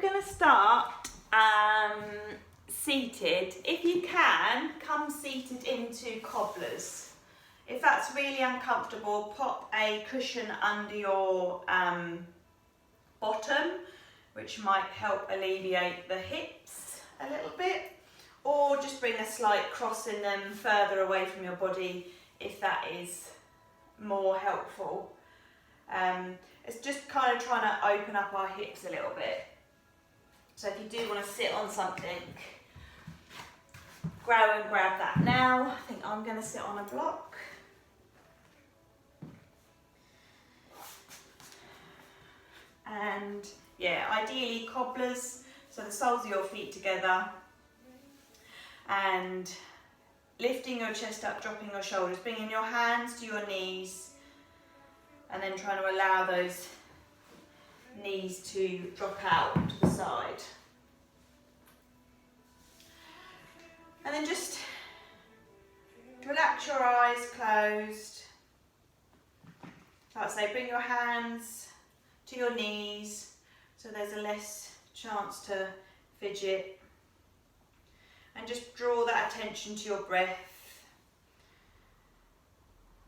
going to start seated. If you can, come seated into cobblers. If that's really uncomfortable, pop a cushion under your bottom, which might help alleviate the hips a little bit, or just bring a slight cross in them further away from your body if that is more helpful. It's just kind of trying to open up our hips a little bit. So if you do want to sit on something, grab that now. I think I'm going to sit on a block. And yeah, ideally cobblers, so the soles of your feet together, and lifting your chest up, dropping your shoulders, bringing your hands to your knees, and then trying to allow those knees to drop out to the side. And then just relax your eyes closed. Like I say, bring your hands to your knees so there's a less chance to fidget. And just draw that attention to your breath.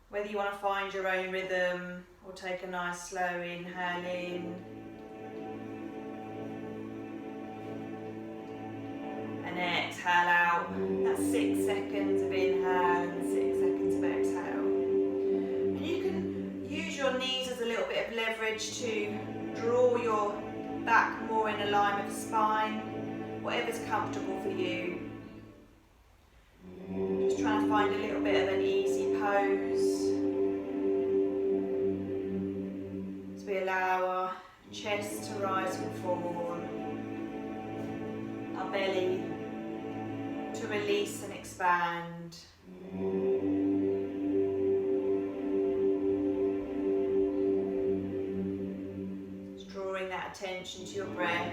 Whether you want to find your own rhythm or take a nice slow inhale in. And exhale out. That's 6 seconds of inhale and 6 seconds of exhale. And you can use your knees as a little bit of leverage to draw your back more in line with the spine, whatever's comfortable for you. Just trying to find a little bit of an easy pose. As we allow our chest to rise and fall, our belly to release and expand. Just drawing that attention to your breath.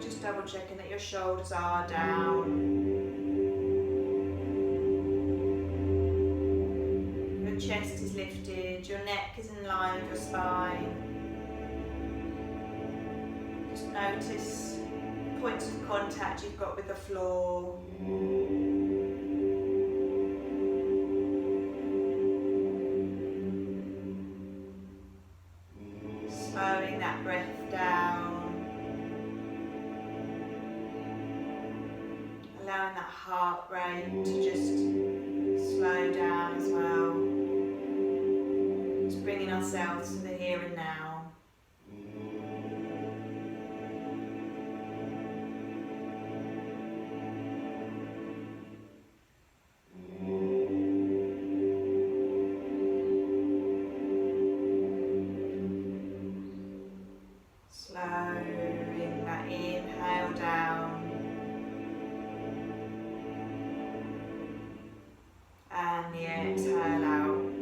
Just double checking that your shoulders are down. Your chest is lifted, your neck is in line with your spine. Just notice points of contact you've got with the floor. Slowing that breath down. Allowing that heart rate to just slow down as well. Just bringing ourselves to the here and now. Slowing that inhale down. And the exhale out.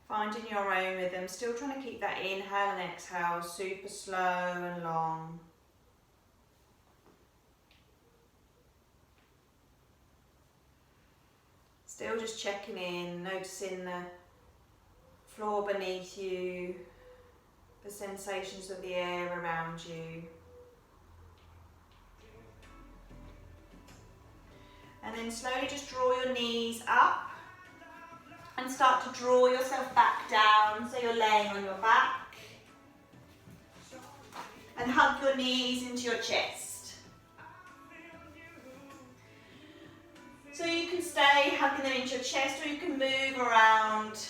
Finding your own rhythm, still trying to keep that inhale and exhale super slow and long. Still just checking in, noticing the floor beneath you, the sensations of the air around you. And then slowly just draw your knees up and start to draw yourself back down so you're laying on your back. And hug your knees into your chest. So you can stay hugging them into your chest, or you can move around,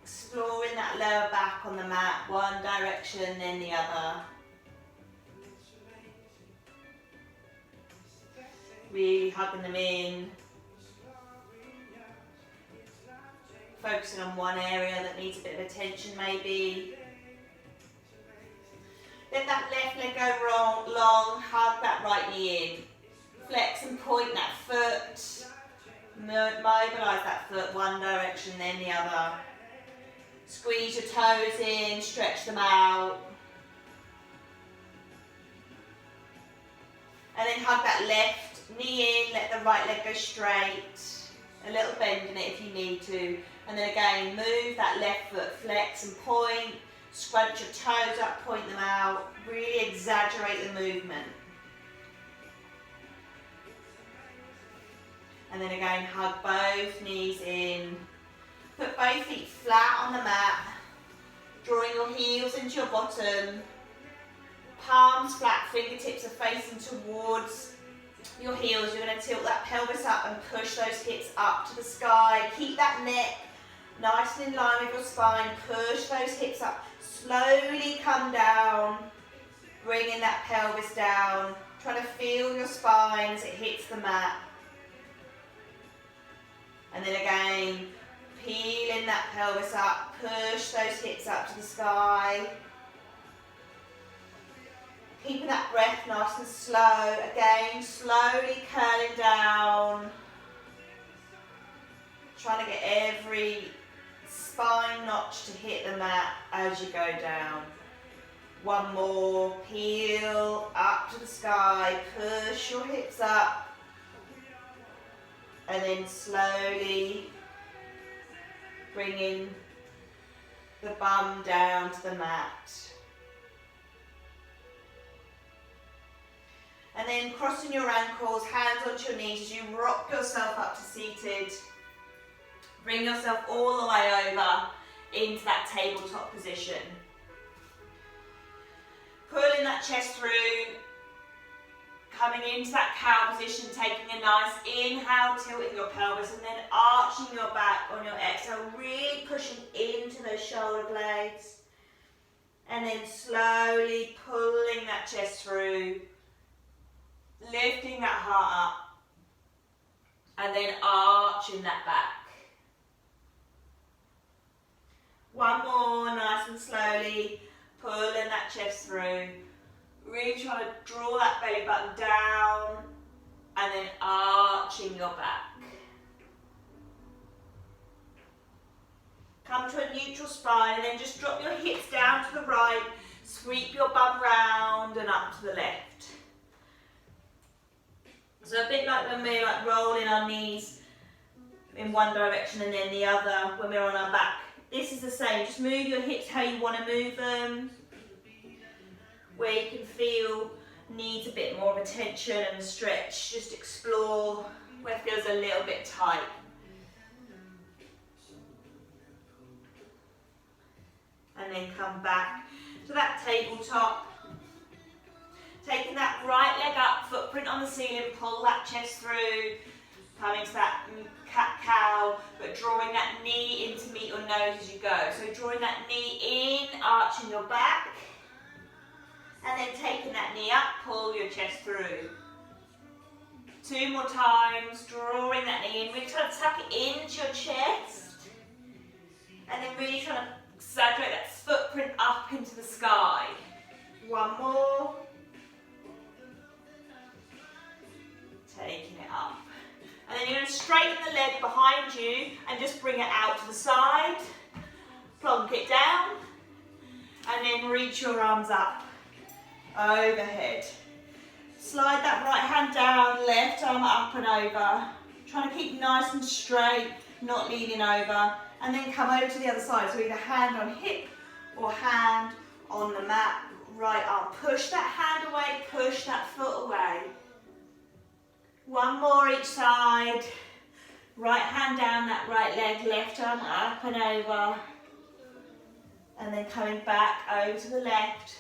exploring that lower back on the mat, one direction then the other. Really hugging them in. Focusing on one area that needs a bit of attention maybe. Let that left leg go long, hug that right knee in. Flex and point that foot. Mobilise that foot one direction then the other. Squeeze your toes in, stretch them out. And then hug that left knee in, let the right leg go straight, a little bend in it if you need to, and then again move that left foot, flex and point, scrunch your toes up, point them out, really exaggerate the movement. And then again hug both knees in, put both feet flat on the mat, drawing your heels into your bottom, palms flat, fingertips are facing towards your heels. You're going to tilt that pelvis up and push those hips up to the sky. Keep that neck nice and in line with your spine. Push those hips up. Slowly come down, bringing that pelvis down. Try to feel your spine as it hits the mat. And then again, peeling that pelvis up. Push those hips up to the sky. Keeping that breath nice and slow. Again, slowly curling down. Trying to get every spine notch to hit the mat as you go down. One more. Peel up to the sky. Push your hips up. And then slowly bringing the bum down to the mat. And then crossing your ankles, hands onto your knees as you rock yourself up to seated. Bring yourself all the way over into that tabletop position. Pulling that chest through, coming into that cow position, taking a nice inhale, tilting your pelvis, and then arching your back on your exhale, really pushing into those shoulder blades. And then slowly pulling that chest through, lifting that heart up, and then arching that back. One more, nice and slowly, pulling that chest through, really trying to draw that belly button down, and then arching your back. Come to a neutral spine, and then just drop your hips down to the right, sweep your bum round and up to the left. So a bit like when we're rolling our knees in one direction and then the other when we're on our back. This is the same, just move your hips how you want to move them. Where you can feel needs a bit more of attention and stretch, just explore where it feels a little bit tight. And then come back to that tabletop. Taking that right leg up, footprint on the ceiling, pull that chest through, coming to that cat-cow, but drawing that knee in to meet your nose as you go. So drawing that knee in, arching your back, and then taking that knee up, pull your chest through. Two more times, drawing that knee in, really trying to tuck it into your chest, and then really trying to exaggerate that footprint up into the sky. One more. Taking it up. And then you're going to straighten the leg behind you and just bring it out to the side. Plonk it down. And then reach your arms up. Overhead. Slide that right hand down, left arm up and over. Trying to keep nice and straight, not leaning over. And then come over to the other side. So either hand on hip or hand on the mat. Right arm. Push that hand away, push that foot away. One more each side. Right hand down that right leg, left arm up and over. And then coming back over to the left.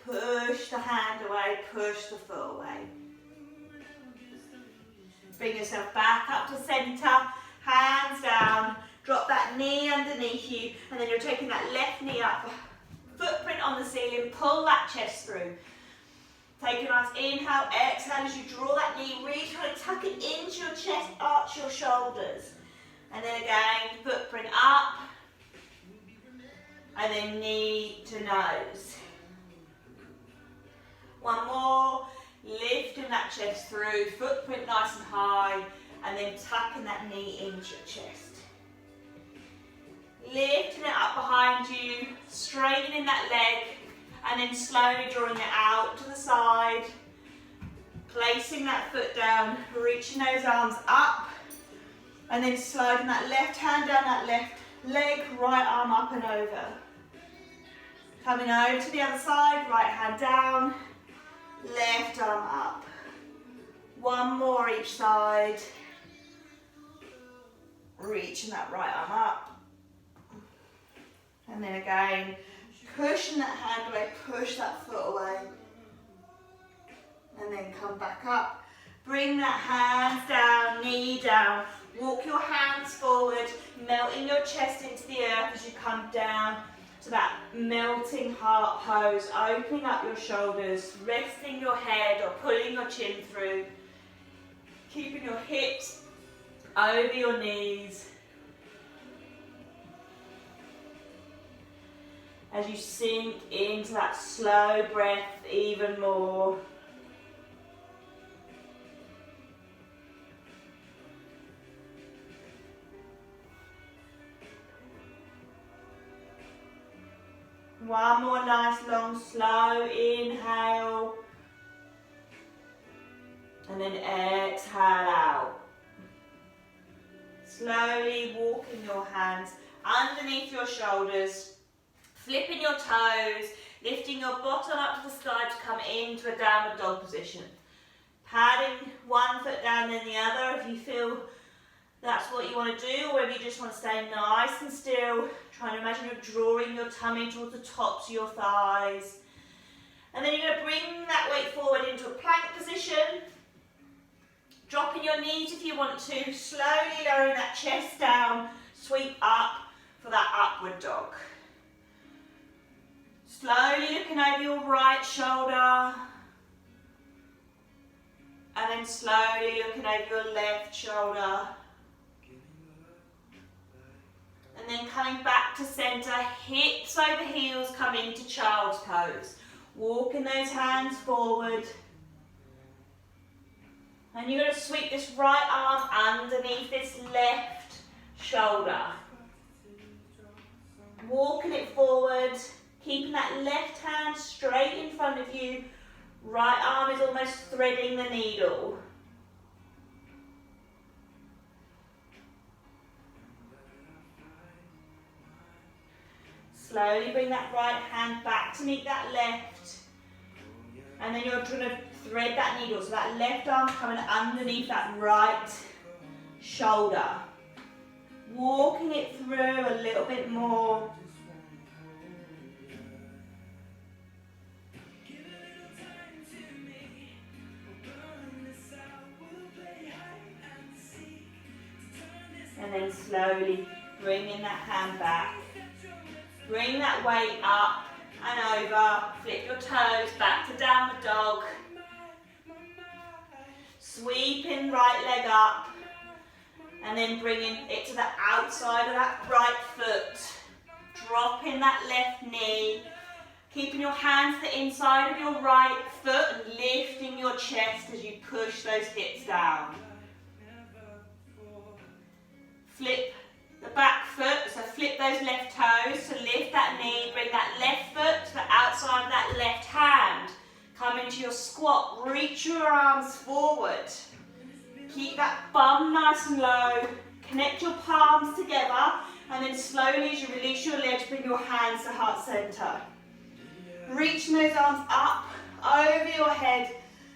Push the hand away, push the foot away. Bring yourself back up to centre, hands down. Drop that knee underneath you, and then you're taking that left knee up. Footprint on the ceiling, pull that chest through. Take a nice inhale, exhale as you draw that knee, really try to tuck it into your chest, arch your shoulders. And then again, footprint up, and then knee to nose. One more, lifting that chest through, footprint nice and high, and then tucking that knee into your chest. Lifting it up behind you, straightening that leg, and then slowly drawing it out to the side. Placing that foot down, reaching those arms up, and then sliding that left hand down that left leg, right arm up and over. Coming over to the other side, right hand down, left arm up. One more each side. Reaching that right arm up. And then again, pushing that hand away, push that foot away. And then come back up. Bring that hands down, knee down. Walk your hands forward, melting your chest into the earth as you come down to that melting heart pose. Opening up your shoulders, resting your head or pulling your chin through. Keeping your hips over your knees. As you sink into that slow breath even more. One more nice long slow inhale. And then exhale out. Slowly walking your hands underneath your shoulders. Flipping your toes. Lifting your bottom up to the sky to come into a downward dog position. Padding one foot down then the other if you feel that's what you want to do, or if you just want to stay nice and still, trying to imagine you're drawing your tummy towards the tops of your thighs. And then you're going to bring that weight forward into a plank position. Dropping your knees if you want to, slowly lowering that chest down, sweep up for that upward dog. Slowly looking over your right shoulder. And then slowly looking over your left shoulder. And then coming back to centre, hips over heels, come into child's pose. Walking those hands forward. And you're going to sweep this right arm underneath this left shoulder. Walking it forward, keeping that left hand straight in front of you. Right arm is almost threading the needle. Slowly bring that right hand back to meet that left. And then you're going to thread that needle. So that left arm coming underneath that right shoulder. Walking it through a little bit more. And then slowly bringing that hand back. Bring that weight up and over. Flip your toes back to downward dog. Sweeping right leg up. And then bringing it to the outside of that right foot. Dropping that left knee. Keeping your hands to the inside of your right foot and lifting your chest as you push those hips down. Flip the back foot, so flip those left toes, so lift that knee, bring that left foot to the outside of that left hand. Come into your squat, reach your arms forward. Keep that bum nice and low, connect your palms together, and then slowly as you release your legs, bring your hands to heart center. Reaching those arms up, over your head,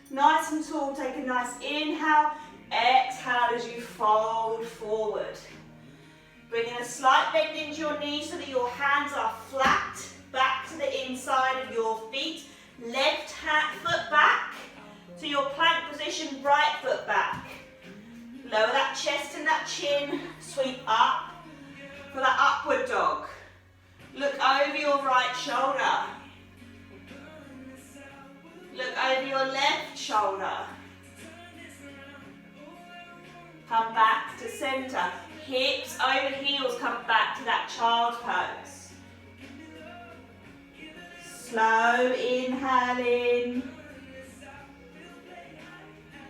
nice and tall, take a nice inhale, exhale as you fold forward. Bringing a slight bend into your knees so that your hands are flat, back to the inside of your feet. Left foot back to your plank position, right foot back. Lower that chest and that chin, sweep up for that upward dog. Look over your right shoulder. Look over your left shoulder. Come back to center. Hips over heels, come back to that child's pose. Slow inhale in.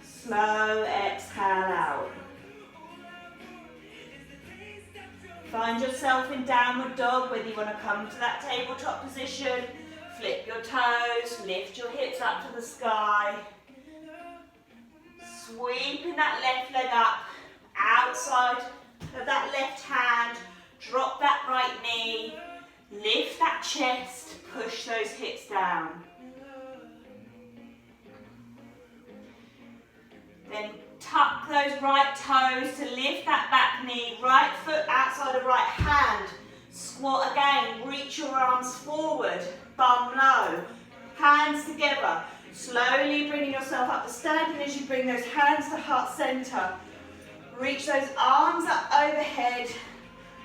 Slow exhale out. Find yourself in downward dog, whether you want to come to that tabletop position, flip your toes, lift your hips up to the sky. Sweeping that left leg up, outside of that left hand, drop that right knee, lift that chest, push those hips down. Then tuck those right toes to lift that back knee, right foot outside of right hand. Squat again, reach your arms forward, bum low, hands together. Slowly bringing yourself up to standing as you bring those hands to heart center. Reach those arms up overhead,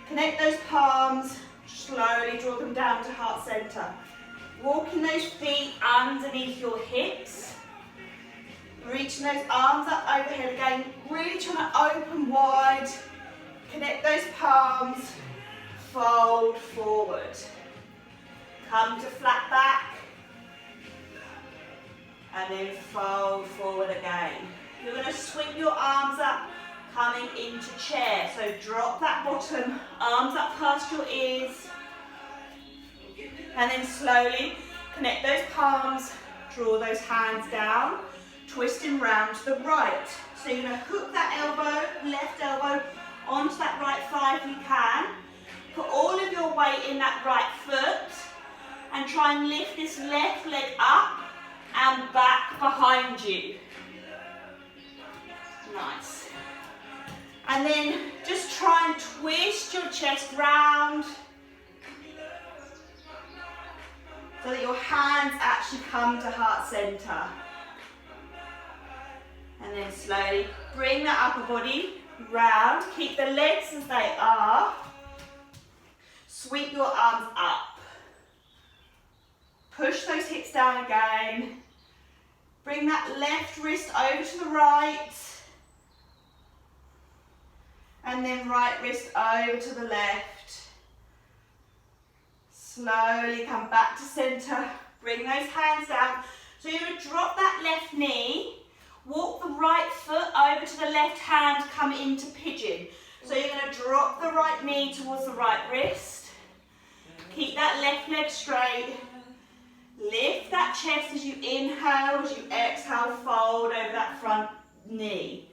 connect those palms, slowly draw them down to heart center. Walking those feet underneath your hips. Reaching those arms up overhead again, really trying to open wide. Connect those palms, fold forward. Come to flat back. And then fold forward again. You're going to sweep your arms up, coming into chair. So drop that bottom, arms up past your ears. And then slowly connect those palms, draw those hands down, twisting round to the right. So you're going to hook that elbow, left elbow, onto that right thigh if you can. Put all of your weight in that right foot and try and lift this left leg up and back behind you. Nice. And then just try and twist your chest round so that your hands actually come to heart center. And then slowly bring that upper body round. Keep the legs as they are. Sweep your arms up. Push those hips down again. Bring that left wrist over to the right. And then right wrist over to the left. Slowly come back to center. Bring those hands down. So you're going to drop that left knee. Walk the right foot over to the left hand. Come into pigeon. So you're going to drop the right knee towards the right wrist. Keep that left leg straight. Lift that chest as you inhale, as you exhale, fold over that front knee.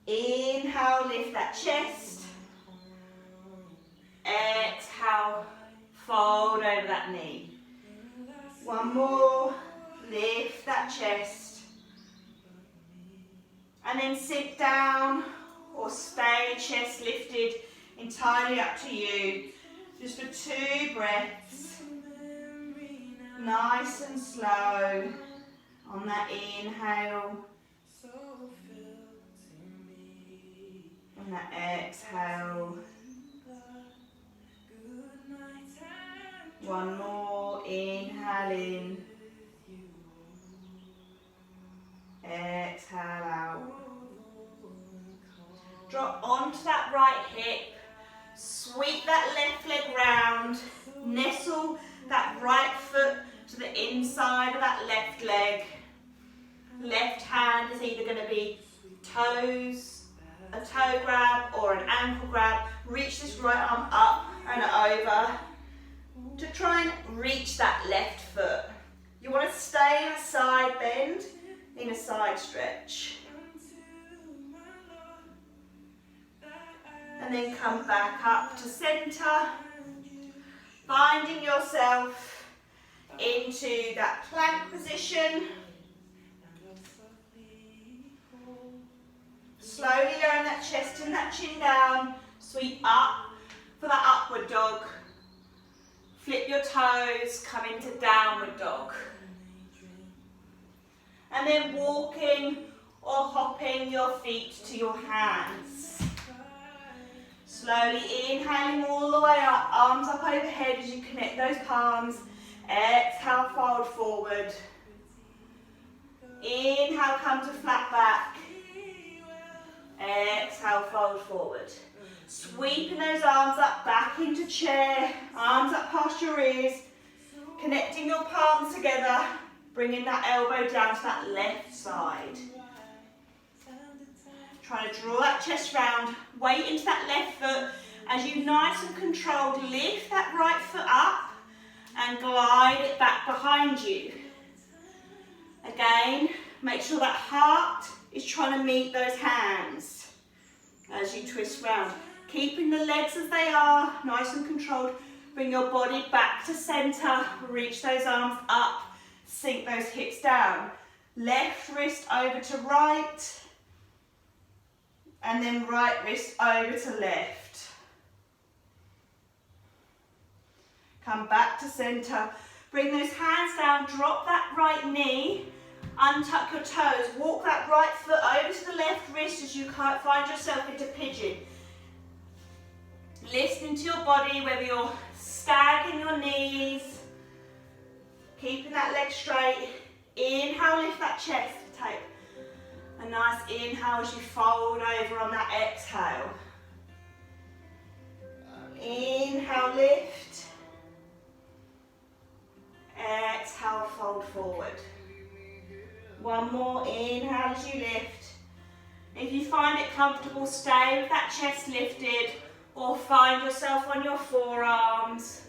Inhale, lift that chest. Exhale, fold over that knee. One more, lift that chest. And then sit down or stay chest lifted, entirely up to you. Just for 2 breaths. Nice and slow on that inhale and that exhale. One more, inhale in, exhale out. Drop onto that right hip, sweep that left leg round, nestle that right foot to the inside of that left leg. Left hand is either going to be toes, a toe grab or an ankle grab. Reach this right arm up and over to try and reach that left foot. You want to stay in a side bend, in a side stretch. And then come back up to center, finding yourself into that plank position. Slowly lowering that chest and that chin down. Sweep up for that upward dog. Flip your toes, come into downward dog. And then walking or hopping your feet to your hands. Slowly inhaling all the way up, arms up overhead as you connect those palms. Exhale, fold forward. Inhale, come to flat back. Exhale, fold forward. Sweeping those arms up, back into chair. Arms up past your ears. Connecting your palms together. Bringing that elbow down to that left side. Trying to draw that chest round. Weight into that left foot. As you nice and controlled, lift that right foot up. And glide it back behind you. Again, make sure that heart is trying to meet those hands as you twist round. Keeping the legs as they are, nice and controlled. Bring your body back to centre, reach those arms up, sink those hips down. Left wrist over to right, and then right wrist over to left. Come back to centre. Bring those hands down, drop that right knee, untuck your toes, walk that right foot over to the left wrist as you find yourself into pigeon. Listening to your body, whether you're staggering your knees, keeping that leg straight. Inhale, lift that chest. Take a nice inhale as you fold over on that exhale. Inhale, lift. Exhale, fold forward. One more, inhale as you lift. If you find it comfortable, stay with that chest lifted, or find yourself on your forearms,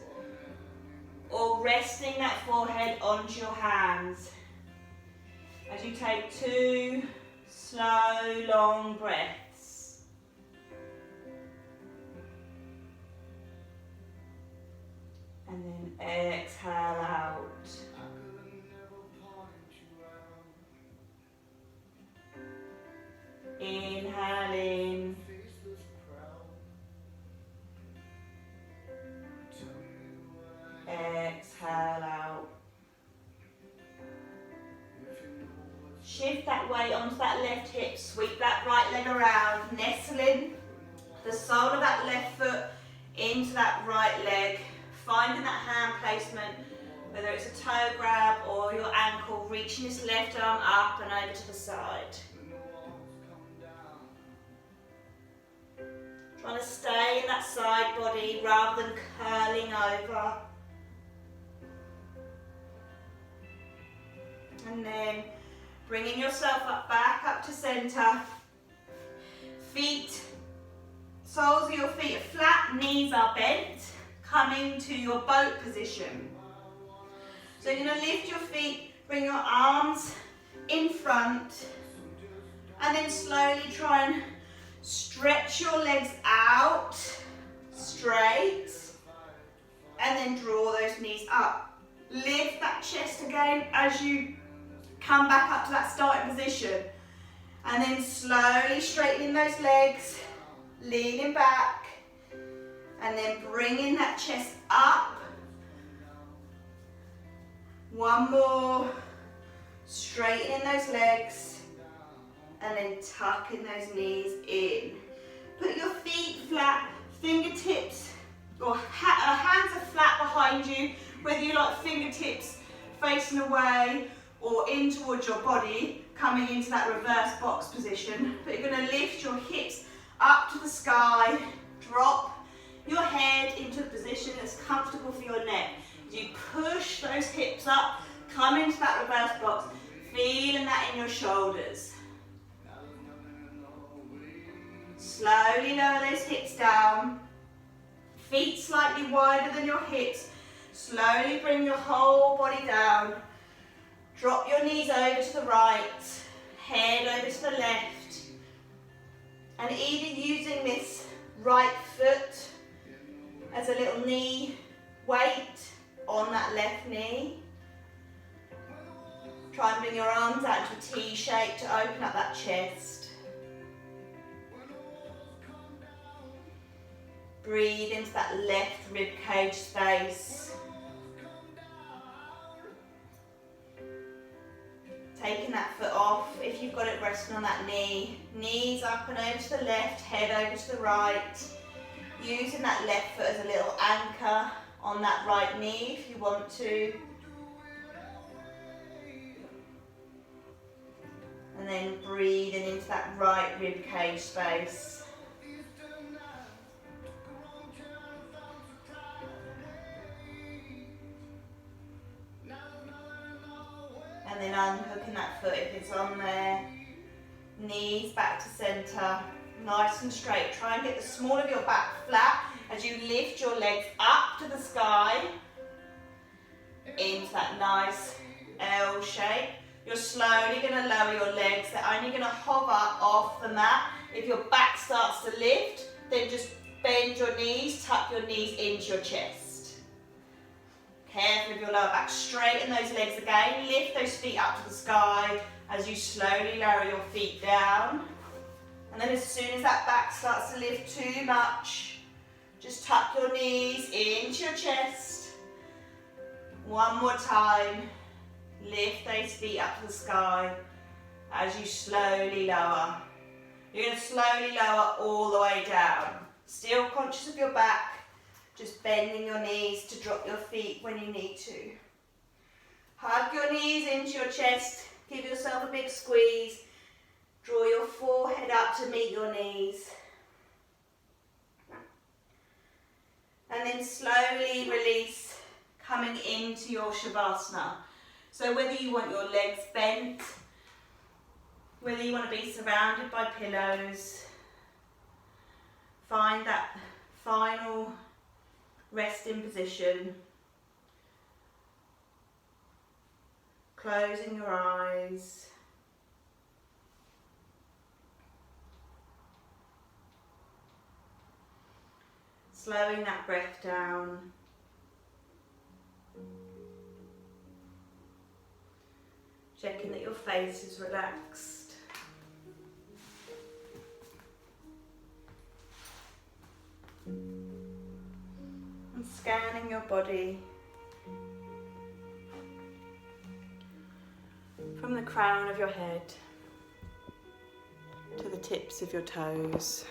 or resting that forehead onto your hands. As you take 2 slow, long breaths. And then exhale out. Inhale in. Exhale out. Shift that weight onto that left hip, sweep that right leg around, nestling the sole of that left foot into that right leg, finding that hand placement, whether it's a toe grab or your ankle, reaching this left arm up and over to the side. Trying to stay in that side body rather than curling over. And then bringing yourself up, back up to centre. Feet, soles of your feet are flat, knees are bent. Coming to your boat position. So you're going to lift your feet, bring your arms in front, and then slowly try and stretch your legs out, straight, and then draw those knees up. Lift that chest again as you come back up to that starting position, and then slowly straightening those legs, leaning back, and then bringing that chest up. One more, straightening those legs, and then tucking those knees in. Put your feet flat, fingertips, or hands are flat behind you, whether you like fingertips facing away or in towards your body, coming into that reverse box position. But you're going to lift your hips up to the sky, drop your head into a position that's comfortable for your neck. As you push those hips up, come into that reverse box, feeling that in your shoulders. Slowly lower those hips down, feet slightly wider than your hips. Slowly bring your whole body down. Drop your knees over to the right, head over to the left, and either using this right foot as a little knee weight on that left knee. Try and bring your arms out to a T shape to open up that chest. Breathe into that left rib cage space. Taking that foot off, if you've got it resting on that knee. Knees up and over to the left, head over to the right. Using that left foot as a little anchor on that right knee if you want to. And then breathing into that right rib cage space. And then unhooking that foot if it's on there. Knees back to centre, nice and straight. Try and get the small of your back flat as you lift your legs up to the sky into that nice L shape. You're slowly going to lower your legs. They're only going to hover off the mat. If your back starts to lift, then just bend your knees, tuck your knees into your chest. Careful with your lower back. Straighten those legs again. Lift those feet up to the sky as you slowly lower your feet down. And then as soon as that back starts to lift too much, just tuck your knees into your chest. One more time. Lift those feet up to the sky as you slowly lower. You're going to slowly lower all the way down. Still conscious of your back, just bending your knees to drop your feet when you need to. Hug your knees into your chest, give yourself a big squeeze. Draw your forehead up to meet your knees. And then slowly release, coming into your Shavasana. So whether you want your legs bent, whether you want to be surrounded by pillows, find that final resting position. Closing your eyes. Slowing that breath down. Checking that your face is relaxed. And scanning your body from the crown of your head to the tips of your toes.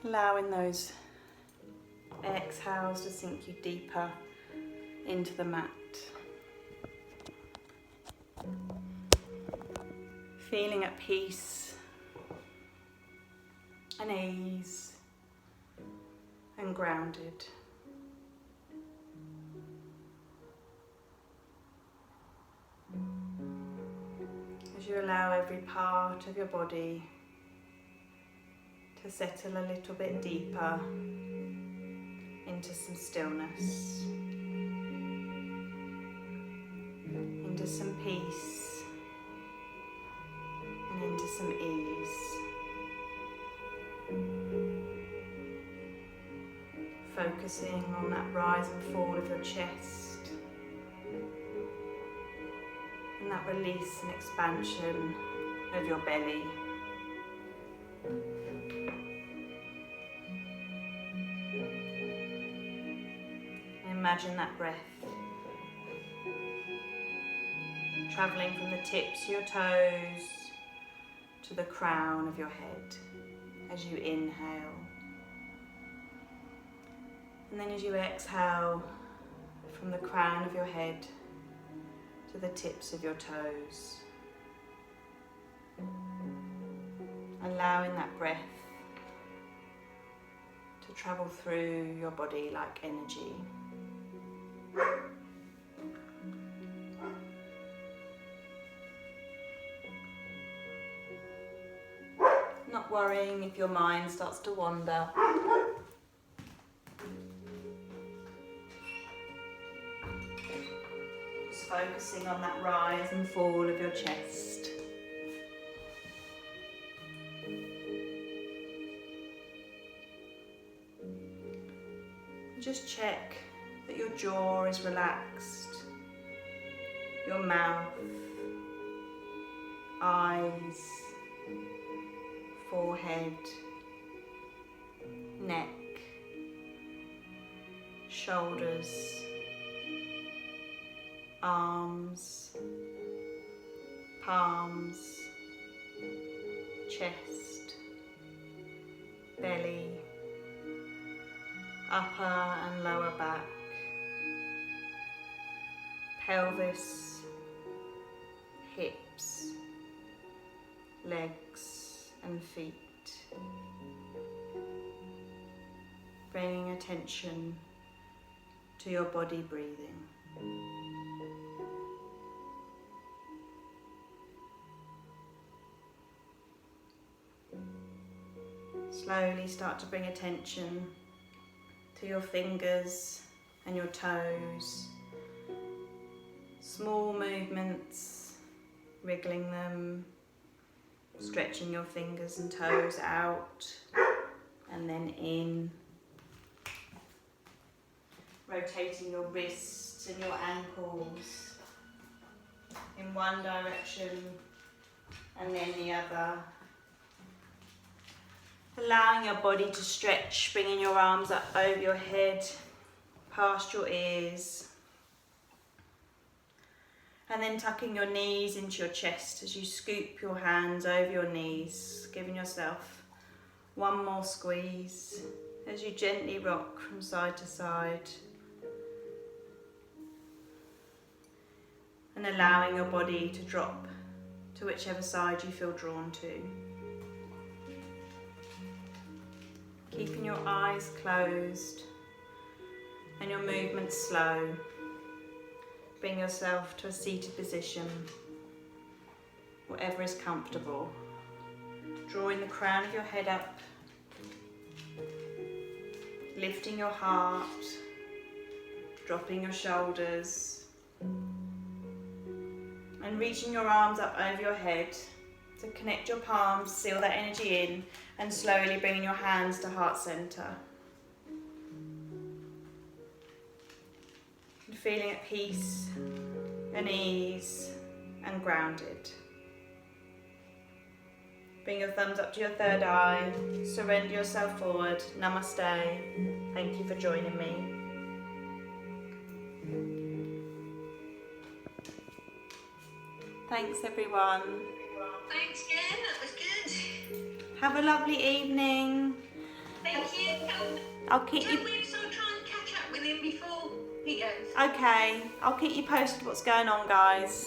Allowing those exhales to sink you deeper into the mat. Feeling at peace and ease and grounded. As you allow every part of your body to settle a little bit deeper into some stillness, into some peace, and into some ease. Focusing on that rise and fall of your chest, and that release and expansion of your belly. Imagine that breath travelling from the tips of your toes to the crown of your head as you inhale. And then as you exhale, from the crown of your head to the tips of your toes. Allowing that breath to travel through your body like energy. Not worrying if your mind starts to wander. Just focusing on that rise and fall of your chest. Just check that your jaw is relaxed, your mouth, eyes, forehead, neck, shoulders, arms, palms, chest, belly, upper and lower back, pelvis, hips, legs and feet. Bringing attention to your body breathing. Slowly start to bring attention to your fingers and your toes. Small movements, wriggling them, stretching your fingers and toes out and then in. Rotating your wrists and your ankles in one direction and then the other. Allowing your body to stretch, bringing your arms up over your head, past your ears. And then tucking your knees into your chest as you scoop your hands over your knees, giving yourself one more squeeze as you gently rock from side to side. And allowing your body to drop to whichever side you feel drawn to. Keeping your eyes closed and your movements slow. Bring yourself to a seated position, whatever is comfortable. Drawing the crown of your head up, lifting your heart, dropping your shoulders, and reaching your arms up over your head to connect your palms, seal that energy in, and slowly bringing your hands to heart center. And feeling at peace and ease and grounded. Bring your thumbs up to your third eye, surrender yourself forward. Namaste. Thank you for joining me. Thanks everyone. Thanks again, that was good. Have a lovely evening. Thank you. I'll keep you... I'll try and catch up with him before he goes. Okay, I'll keep you posted what's going on, guys.